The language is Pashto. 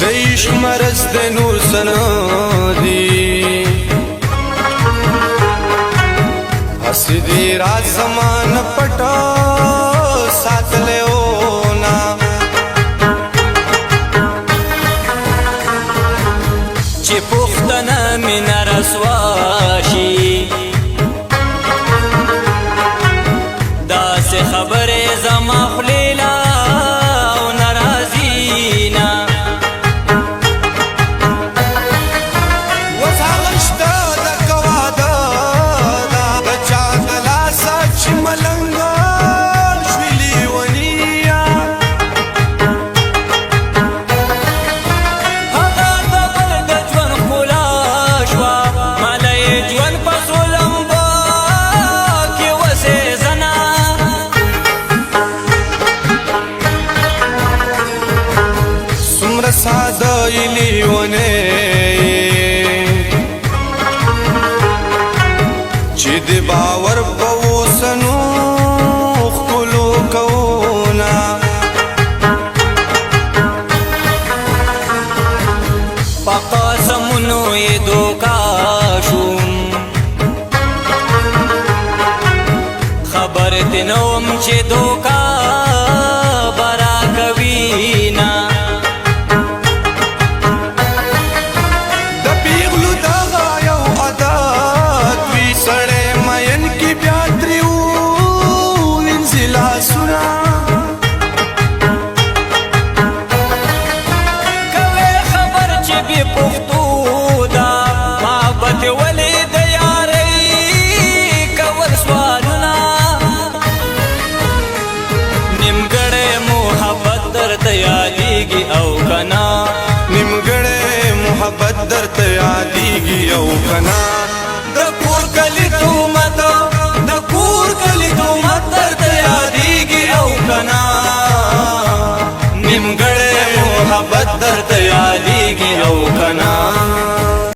دیش مرز د نور سنادی حسدی راز زمان پټا ساتلے اونا چې پختنه مینا رسواشي داسې خبرې زما خلیلا او ناراضینا وساغشتا د کوادا د چا د لاسه چې ملنګ شویلی ونیا هغه د بل د ژوند ښکلا شوه ماله یې ژوند په څو لمبو کې وسېزنه څومره ساده یې لیونی چې د باور په اوسنو ښکلو کوونه په قسمونو یې دوکا شوم خبر دې نه وم چې دوکا به راکوینه د پیغلو دغه یو عادت وي سړی مین کې بیا ترې ووینځي لاسونه کوې خبر چې بې پښتو ده محبت ولې د یارۍ کول سوالونه نیمګړی محبت درته یادېږي او که نه نیمګړی محبت درته یادېږي او که نه د کور کلي تهمت د کور کلي تهمت درته یادېږي او که نه نیمګړی محبت درته یادېږي او که نه